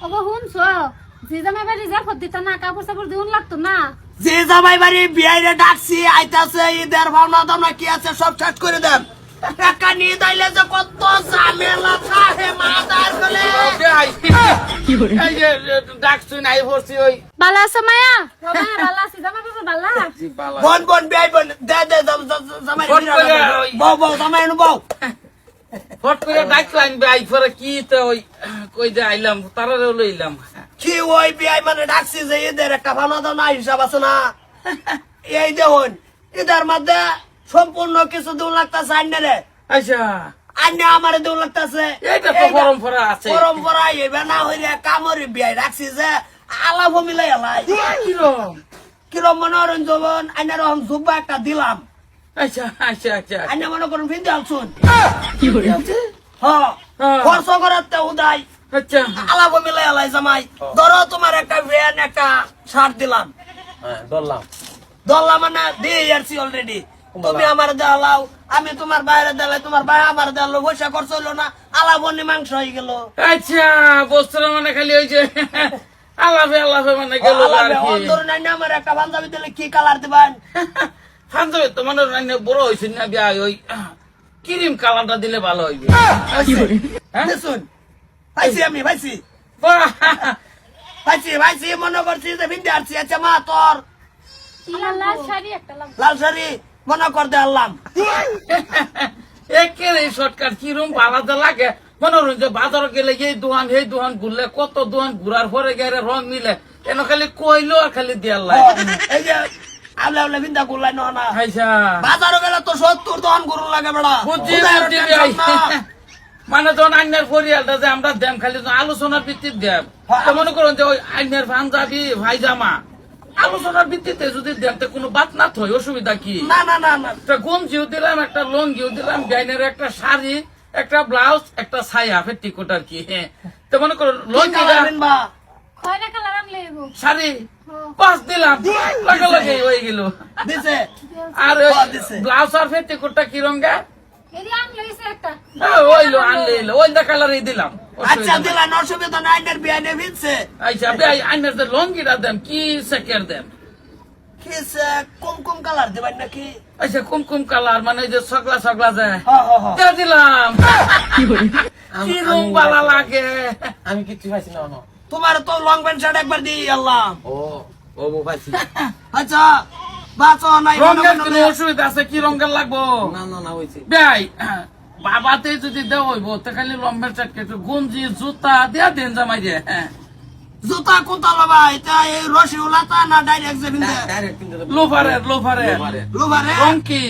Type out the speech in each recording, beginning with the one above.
ওগো শুনছো যে জামাই বাড়ি যা দিতা না কাপড় চাপড় দিউন লাগতো না যে জামাই বাড়ি বিয়াইরে ডাকছি আইতাছে ঈদের ভাবনা দামনা কি আছে সব শেষ করে দেন টাকা নিয়ে দাইলে যে কত ঝামেলা থাকে মাথার গলে এই যে ডাকছুই নাই পড়ছি ওই বালা আছে মায়া মায়া বালা আছে জামাই বাবা বালা বোন বোন বিয়াই বোন দে দে জামাই বউ বউ জামাই নো বউ ফট করে ডাকলাম ভাই পরে কি তো ওই কই যে আইলাম তারারে লইলাম কি ওই বিয়াই মানে ডাকছি যে ঈদের একটা ভাবনা দামনা হিসাব আছে না এই দেখুন ঈদের মধ্যে সম্পূর্ণ কিছু দূর লাগতেছে আন্নারে আচ্ছা আন্না আমারে দূর লাগতেছে এইটা তো পরম্পরা আছে পরম্পরা এবার না হইলে কামড়ে বিয়াই রাখছি যে আলাপ মিলাই আলাই কিরম কিরম মনোরঞ্জন আইনার জুব্বা একটা দিলাম আচ্ছা আচ্ছা আচ্ছা আইনা মনে করুন ফিন্দি আলছুন কি হচ্ছে হ্যাঁ খরচ করাতে উদাই আচ্ছা আলাপ মিলাই আলাই জামাই ধরো তোমার একটা ভ্যান একটা শার্ট দিলাম ধরলাম দল্লা মানে দিয়ে আসছি অলরেডি তুমি আমার দেওয়ালাও আমি তোমার বাইরে দিলাই তোমার ভাই আমার দেওয়ালো পয়সা খরচ হইলো না আলাবনি মাংস হয়ে গেল আচ্ছা বস্ত্র মানে খালি ওই যে আলাপে আলাপে মানে গেল আর কি ধরুন আইনা আমার একটা পাঞ্জাবি দিলে কি কালার দিবেন পাঞ্জাবি তো মানে বড় হয়েছে না বিয়া ওই ক্রিম কালারটা দিলে ভালো হইবে দেখুন পাইছি আমি পাইছি পাইছি পাইছি মনে করছি যে ভিন্দি আসছি আচ্ছা মা তোর লাল শাড়ি একটা লাল লাল শাড়ি মনে কর দে আনলাম একেবারে শর্টকাট কিরম ভালো লাগে মনোরঞ্জন বাজার গেলে এই দোকান ঘুরলে কত দোকান ঘুরার পরে গেলে রং মিলে কেন খালি কইলো আর খালি দেয়াল এই যে আবলা আবলা ভিন্দা গুলাই না আচ্ছা বাজারও গেলে তো 70 দোকান ঘুরুন লাগে বেড়া বুঝছি মানে যখন আইনের পরিয়ালটা যে আমরা দেম খালি আলোচনার ভিত্তিতে দেব তো মনে করুন যে ওই আইনের পাঞ্জাবি ভাইজামা আলোচনার ভিত্তিতে যদি দেখতে কোনো বাদ না থয় অসুবিধা কি না না না না একটা গঞ্জিও দিলাম একটা লঙ্গিও দিলাম গাইনের একটা শাড়ি একটা ব্লাউজ একটা ছায়া পেটিকোট আর কি তো মনে করো লঙ্গি খয়রা কালার আনলে এগো শাড়ি পাঁচ দিলাম লাগে লাগে হয়ে গেল দিছে আর ব্লাউজ আর পেটিকোটটা কি রঙা এরি আনলে এসে একটা ওইলো আনলে এলো ওই দা কালারই দিলাম আচ্ছা দিলা অসুবিধা নাই আইনের বিয়ানে ভিনছে আচ্ছা ভাই আইনের যে লঙ্গিটা দেন কি সেকের দেন কিসে কুমকুম কালার দিবেন নাকি আচ্ছা কুমকুম কালার মানে যে সকলা যায় হ্যাঁ হ্যাঁ দিয়ে দিলাম কি রং ভালো লাগে আমি কিচ্ছু পাইছি না না তোমার তো লং প্যান্ট শার্ট একবার দিয়ে আনলাম ও ও পাইছি আচ্ছা বাঁচো নাই রঙের কোনো অসুবিধা আছে কি রঙের লাগবো না না না হইছে ভাই বাবাতে যদি দেওয়া হইব তো খালি লম্বের চাটকে একটু গঞ্জি জুতা দেয়া দেন জামাই দিয়ে জুতা কোনটা লবা এটা এই রশি উলাতা না ডাইরেক্ট যে ভিন্দে ডাইরেক্ট কিনতে লোফারের লুবারে রং কি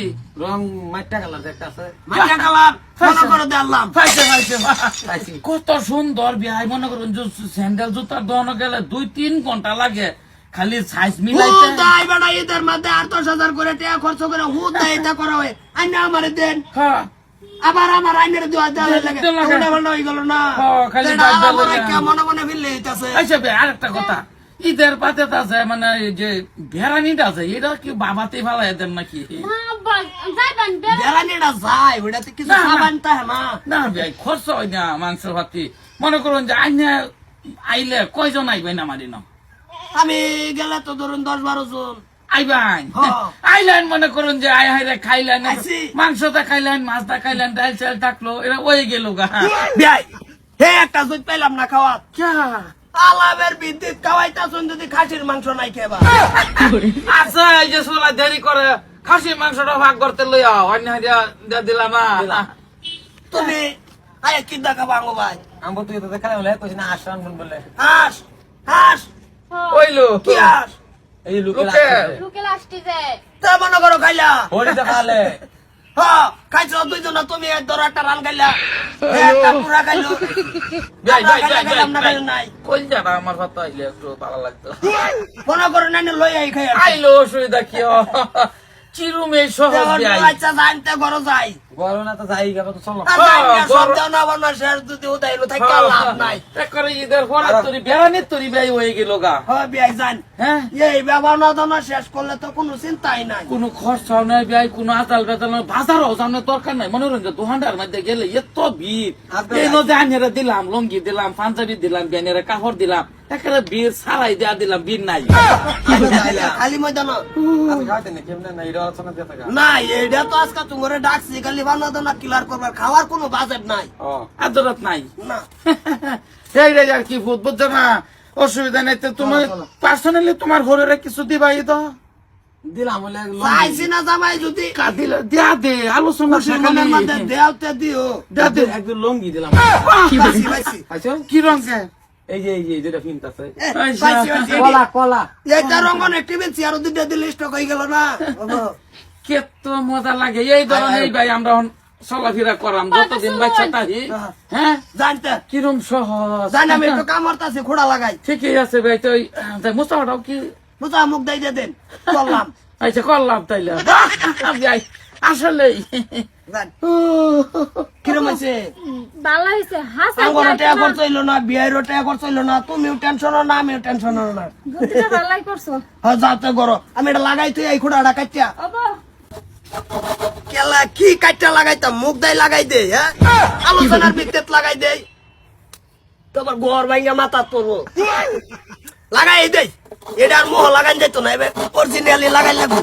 রং মাইটা কালার একটা আছে মাটিয়া কালার মনে করে দিলাম পাইছে কত সুন্দর বিয়াই মনে করুন যে স্যান্ডেল জুতার দোকানে গেলে 2-3 ঘন্টা লাগে খালি সাইজ মিলাইতে হুদাই বেড়া ঈদের মধ্যে 8-10,000 করে টাকা খরচ করে হুদাই এটা করা হয় আইনা আমারে দেন হ্যাঁ আবার আমার আইনের দোয়া দেওয়া লাগে ওটা ভালো হয়ে গেল না খালি এটা আমার মনে মনে ফিরলে হইতাছে আচ্ছা ভাই আরেকটা কথা ঈদের পাতে আছে মানে এই যে ভেড়ানিটা আছে এটা কি বাবাতে ভালো দেন নাকি যাইবেন বেড়ানিটা যায় ওটাতে কিছু খাবার তা না না ভাই খরচ হয় না মাংস ভাতি মনে করুন যে আইনে আইলে কয়জন আইবেন আমার দিন আমি গেলে তো ধরুন 10-12 জন আইবান হ্যাঁ। আইলেন মনে করুন যে আই হাইরে খাইলেন আইছি। মাংসটা খাইলেন মাছটা খাইলেন ডাল চাল থাকলো এরা ওই গেল গা ভাই হে একটা জুত পাইলাম না খাওয়া ক্যা? আলাবের বিদ্যুৎ খাওয়াইতাছুন যদি খাসির মাংস নাই খেবা আচ্ছা এই যে সোলা দেরি করে খাসি মাংসটা ভাগ করতে লই আও অন্য দিয়া দিলাম না তুমি আয় কি দেখা বাঙ্গো ভাই আমবো তুই তো দেখালে বলে কইছ না আসান বলে হাস হাস ওইলো কি হাস এই লোকে লোকে। লুকে লাস্টি যায় তা মনে করো খাইলা হরি দেখালে হ্যাঁ খাইছো দুইজন তুমি এক ধর একটা রান খাইলা একটা পুরা খাইলো যাই যাই আমরা যাই খাইলাম না খাইলাম নাই কই যাবা আমার কথা আইলে একটু ভালো লাগতো মনে করো না লই আই খাই আইলো অসুবিধা কি চিরুমে সহজ দেওয়ার দেয় আচ্ছা জানতে ঘর যাই গরম না তো যাই গেল তো চলো আর জানি না, সব জানা বানা শেষ যদি উদাইলো থাকে লাভ নাই। একবারে ঈদের পর তোর বেড়ানির তোর ব্যয় হয়ে গেল গা। হয় বিয়াই জান, হ্যাঁ এই ব্যবহার দানা শেষ করলে তো কোনো চিন্তাই নাই। কোনো খরচাও নাই ব্যয়, কোনো আতাল বেতাল নাই, বাজারও সামনে দরকার নাই। মনোরঞ্জন দোকানটার মধ্যে গেলে এত ভিড়, এই নদী আইনেরা দিলাম, লঙ্গি দিলাম, পাঞ্জাবি দিলাম, ব্যানেরা কাপড় দিলাম, একেবারে ভিড় সারাই দেয়া দিলাম, ভিড় নাই। খালি ময়দান আমি খাওয়াতে না কেমনে না এটা আলোচনা দিয়ে থাকা না, এইটা তো আজকে তোমার ডাকছি খালি বানা দানা ক্লিয়ার করবার, খাওয়ার কোনো বাজেট নাই। ও আদরত নাই। না এই রে আর কি ভূত বুঝছো না, অসুবিধা নাই। তো তোমার পার্সোনালি তোমার ঘরে কিছু দিবাই তো দিলাম বলে চাইছি না জামাই যদি দিলে দিয়া দে, আলোচনা সেখানের মধ্যে দেওতে দিও। দিয়া দে। একদম লঙ্গি দিলাম পাইছি, পাইছি। পাইছো কি রঙে? এই যে যেটা ফিল্ম আছে এ, পাইছি, পাইছি। কলা কলা এইটা রঙন একটি বেশি আরো দুইটা দিলে স্টক হয়ে গেল না। কত মজা লাগে এই ধরনের ভাই। আমরা এখন চলাফেরা করাম যতদিন বাচ্চা তাহি। হ্যাঁ জানতে কিরম সহজ। জানি আমি একটু কামড়তাছি, খোড়া লাগাই ঠিকই আছে ভাই। তো মুস্তাফাটাও কি বুঝা মুখ দিয়ে দেন করলাম। আচ্ছা করলাম তাইলে। ভাই আসলেই জান, কিরম হয়েছে? ভালো হয়েছে হাসা আঙ্গরও টাকা খরচ হইলো না, বিয়েরও টাকা খরচ হইলো না, তুমিও টেনশন না, আমিও টেনশন না। বুদ্ধিটা ভালাই করছো হ্যাঁ যাতে করো, আমি এটা লাগাই তুই এই খোড়াটা কাটিয়া অবো কেলা কি কাটটা লাগাইতাম, মুখ দাই লাগাই দে। হ্যাঁ আলোচনার ভিত্তিতে লাগাই দেই, তোমার গোর ভাঙ্গা মাথা পড়বো লাগাই দেই। এটার মোহ লাগাই যেত না, এবার অরিজিনালি লাগাই লাগবো।